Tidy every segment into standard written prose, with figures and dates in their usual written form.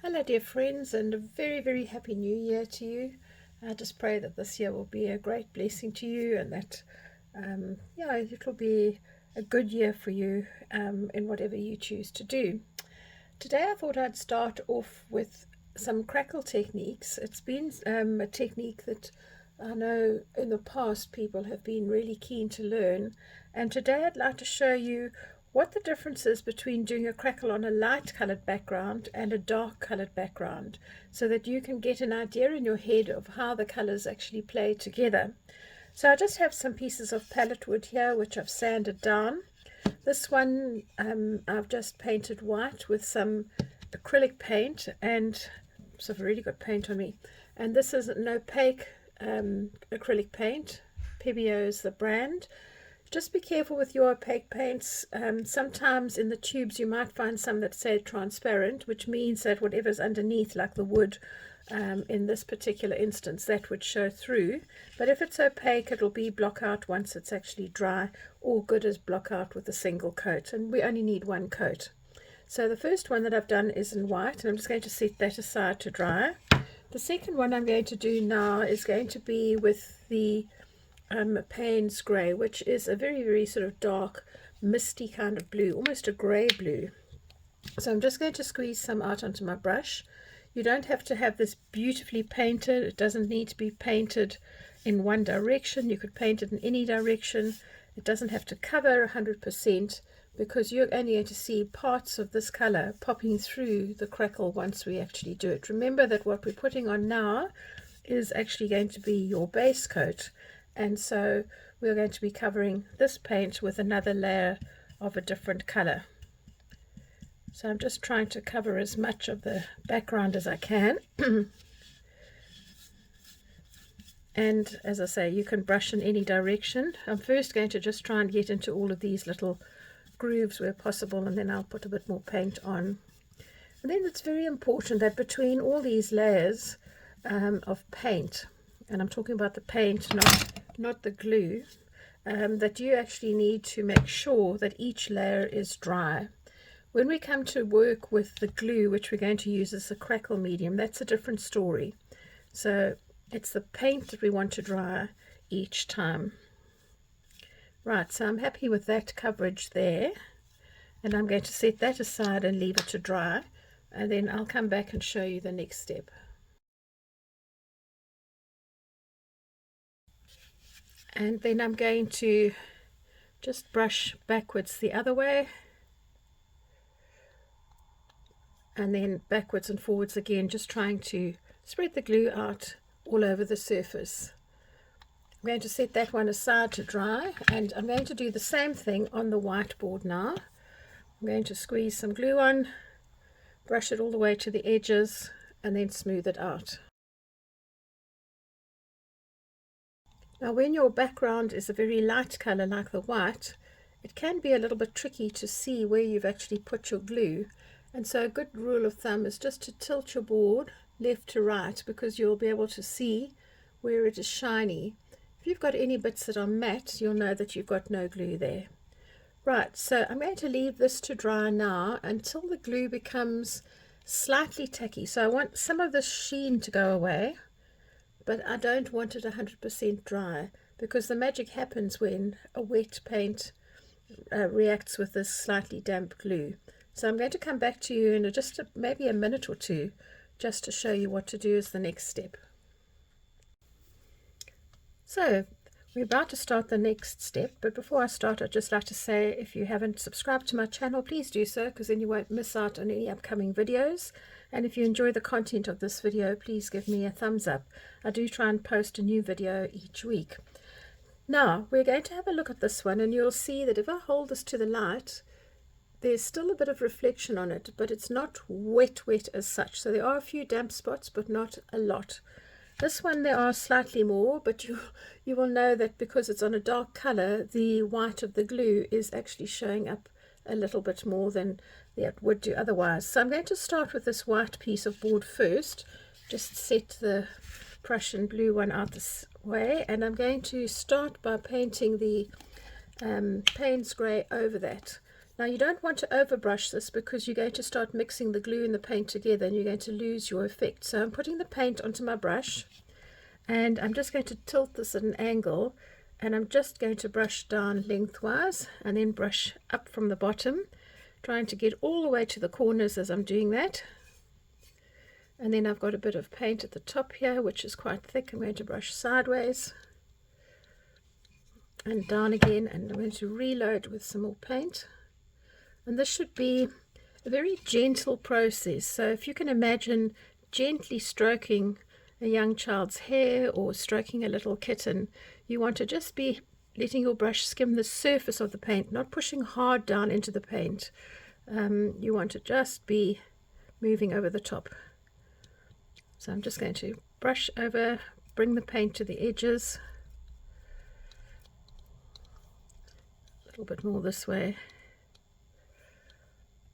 Hello dear friends, and a very happy new year to you. I just pray that this year will be a great blessing to you, and that it will be a good year for you in whatever you choose to do. Today I thought I'd start off with some crackle techniques. It's been a technique that I know in the past people have been really keen to learn, and today I'd like to show you what the difference is between doing a crackle on a light colored background and a dark colored background, so that you can get an idea in your head of how the colors actually play together. So I just have some pieces of palette wood here which I've sanded down. This one I've just painted white with some acrylic paint, and so I've really got paint on me. And this is an opaque acrylic paint. Pebeo is the brand. Just be careful with your opaque paints. Sometimes in the tubes you might find some that say transparent, which means that whatever's underneath, like the wood, in this particular instance, that would show through. But if it's opaque, it'll be block out once it's actually dry, or good as block out with a single coat, and we only need one coat. So the first one that I've done is in white, and I'm just going to set that aside to dry. The second one I'm going to do now is going to be with the Payne's grey, which is a very sort of dark, misty kind of blue, almost a grey blue. So I'm just going to squeeze some out onto my brush. You don't have to have this beautifully painted. It doesn't need to be painted in one direction. You could paint it in any direction. It doesn't have to cover 100%, because you're only going to see parts of this color popping through the crackle once we actually do it. Remember that what we're putting on now is actually going to be your base coat, and so we're going to be covering this paint with another layer of a different color. So I'm just trying to cover as much of the background as I can. And as I say, you can brush in any direction. I'm first going to just try and get into all of these little grooves where possible, and then I'll put a bit more paint on. And then it's very important that between all these layers of paint, and I'm talking about the paint, not the glue, that you actually need to make sure that each layer is dry. When we come to work with the glue, which we're going to use as a crackle medium, that's a different story. So it's the paint that we want to dry each time. Right, so I'm happy with that coverage there, and I'm going to set that aside and leave it to dry, and then I'll come back and show you the next step. And then I'm going to just brush backwards the other way, and then backwards and forwards again, just trying to spread the glue out all over the surface. I'm going to set that one aside to dry, and I'm going to do the same thing on the whiteboard now. I'm going to squeeze some glue on, brush it all the way to the edges, and then smooth it out. Now when your background is a very light color like the white, it can be a little bit tricky to see where you've actually put your glue, and so a good rule of thumb is just to tilt your board left to right, because you'll be able to see where it is shiny. If you've got any bits that are matte, you'll know that you've got no glue there. Right, so I'm going to leave this to dry now until the glue becomes slightly tacky. So I want some of the sheen to go away, but I don't want it 100% dry, because the magic happens when a wet paint reacts with this slightly damp glue. So I'm going to come back to you in just maybe a minute or two, just to show you what to do as the next step. So we're about to start the next step, but before I start, I'd just like to say, if you haven't subscribed to my channel, please do so, because then you won't miss out on any upcoming videos. And if you enjoy the content of this video, please give me a thumbs up. I do try and post a new video each week. Now we're going to have a look at this one, and you'll see that if I hold this to the light, there's still a bit of reflection on it, but it's not wet as such. So there are a few damp spots, but not a lot. This one there are slightly more, but you will know that because it's on a dark color, the white of the glue is actually showing up a little bit more than it would do otherwise. So I'm going to start with this white piece of board first. Just set the Prussian blue one out this way, and I'm going to start by painting the Payne's grey over that, Now you don't want to overbrush this because you're going to start mixing the glue and the paint together and you're going to lose your effect. So I'm putting the paint onto my brush and I'm just going to tilt this at an angle, and I'm just going to brush down lengthwise and then brush up from the bottom, trying to get all the way to the corners as I'm doing that. And then I've got a bit of paint at the top here which is quite thick. I'm going to brush sideways and down again, and I'm going to reload with some more paint. And this should be a very gentle process. So if you can imagine gently stroking a young child's hair or stroking a little kitten, you want to just be letting your brush skim the surface of the paint, not pushing hard down into the paint. You want to just be moving over the top. So I'm just going to brush over, bring the paint to the edges, a little bit more this way,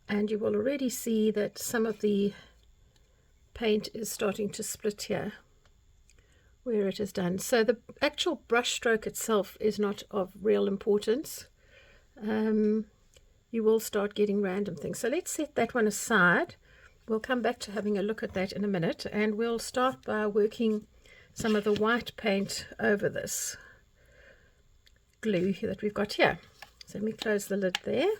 and you will already see that some of the paint is starting to split here where it is done. So the actual brush stroke itself is not of real importance. You will start getting random things. So let's set that one aside. We'll come back to having a look at that in a minute, and we'll start by working some of the white paint over this glue that we've got here. So let me close the lid there.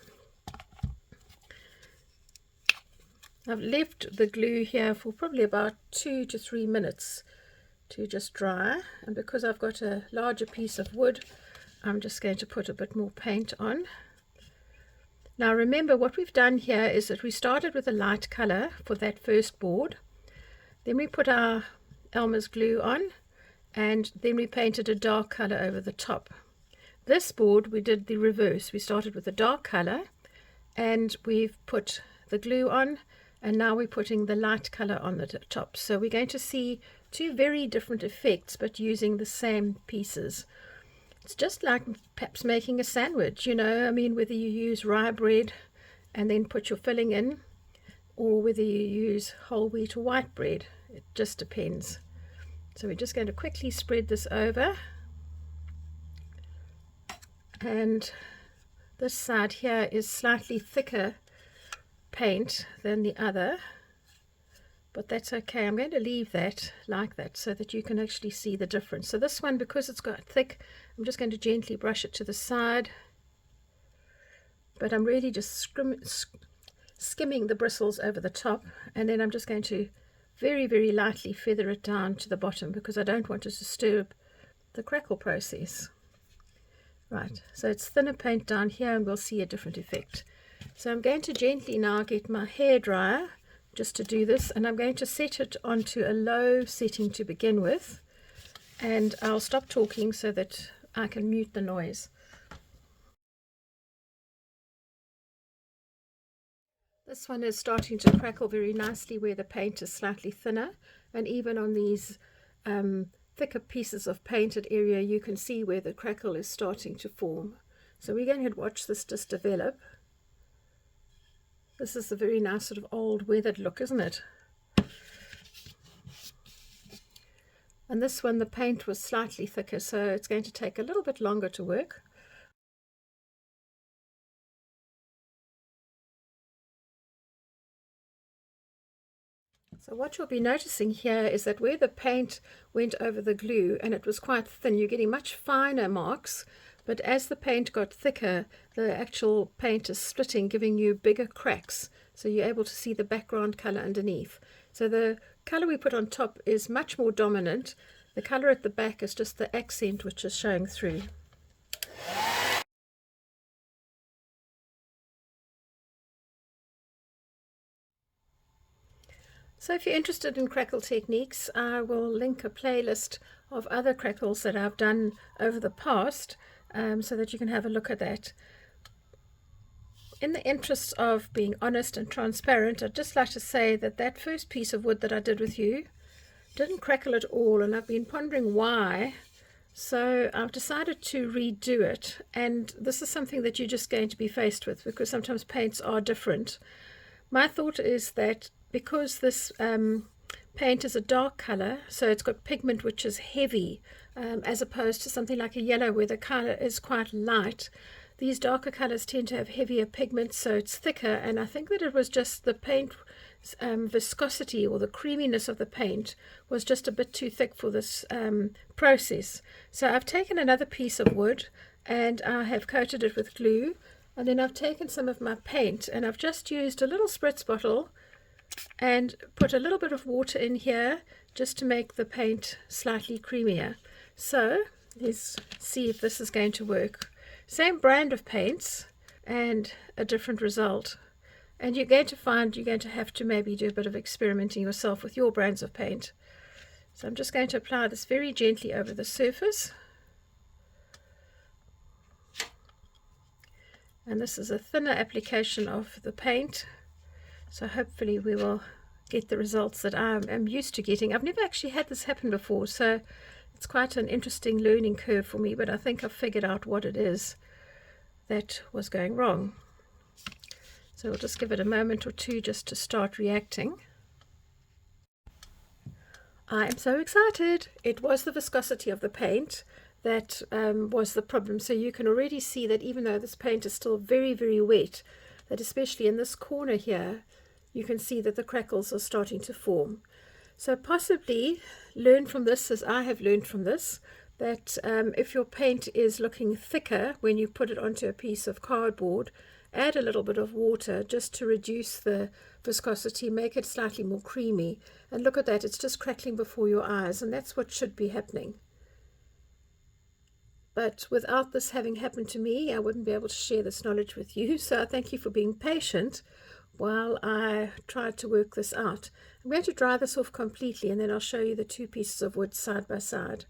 I've left the glue here for probably about 2 to 3 minutes to just dry, and because I've got a larger piece of wood, I'm just going to put a bit more paint on. Now remember, what we've done here is that we started with a light color for that first board, then we put our Elmer's glue on, and then we painted a dark color over the top. This board we did the reverse. We started with a dark color and we've put the glue on, and now we're putting the light color on the top. So we're going to see two very different effects but using the same pieces. It's just like perhaps making a sandwich, you know, I mean, whether you use rye bread and then put your filling in, or whether you use whole wheat or white bread, it just depends. So we're just going to quickly spread this over, and this side here is slightly thicker paint than the other, but that's okay. I'm going to leave that like that so that you can actually see the difference. So this one, because it's got thick, I'm just going to gently brush it to the side, but I'm really just skimming the bristles over the top, and then I'm just going to very, very lightly feather it down to the bottom because I don't want to disturb the crackle process. Right, so it's thinner paint down here and we'll see a different effect. So I'm going to gently now get my hairdryer just to do this, and I'm going to set it onto a low setting to begin with, and I'll stop talking so that I can mute the noise. This one is starting to crackle very nicely where the paint is slightly thinner, and even on these thicker pieces of painted area you can see where the crackle is starting to form. So we're going to watch this just develop. This is a very nice sort of old weathered look, isn't it? And this one, the paint was slightly thicker, so it's going to take a little bit longer to work. So what you'll be noticing here is that where the paint went over the glue and it was quite thin, you're getting much finer marks, but as the paint got thicker, the actual paint is splitting, giving you bigger cracks, so you're able to see the background color underneath. So the color we put on top is much more dominant. The color at the back is just the accent which is showing through. So if you're interested in crackle techniques, I will link a playlist of other crackles that I've done over the past, so that you can have a look at that. In the interest of being honest and transparent, I'd just like to say that that first piece of wood that I did with you didn't crackle at all, and I've been pondering why. So I've decided to redo it, and this is something that you're just going to be faced with because sometimes paints are different. My thought is that because this paint is a dark color, so it's got pigment which is heavy, as opposed to something like a yellow where the color is quite light, these darker colors tend to have heavier pigments, so it's thicker, and I think that it was just the paint viscosity, or the creaminess of the paint was just a bit too thick for this process. So I've taken another piece of wood and I have coated it with glue, and then I've taken some of my paint and I've just used a little spritz bottle and put a little bit of water in here just to make the paint slightly creamier. So let's see if this is going to work. Same brand of paints and a different result. And you're going to find you're going to have to maybe do a bit of experimenting yourself with your brands of paint. So I'm just going to apply this very gently over the surface. And this is a thinner application of the paint. So hopefully we will get the results that I am used to getting. I've never actually had this happen before, so it's quite an interesting learning curve for me, but I think I've figured out what it is that was going wrong. So we'll just give it a moment or two just to start reacting. I am so excited. It was the viscosity of the paint that was the problem. So you can already see that even though this paint is still very, very wet, that especially in this corner here, you can see that the crackles are starting to form. So possibly learn from this, as I have learned from this, that if your paint is looking thicker when you put it onto a piece of cardboard, add a little bit of water just to reduce the viscosity, make it slightly more creamy. And look at that, it's just crackling before your eyes, and that's what should be happening. But without this having happened to me, I wouldn't be able to share this knowledge with you. So I thank you for being patient while I tried to work this out. I'm going to dry this off completely, and then I'll show you the two pieces of wood side by side.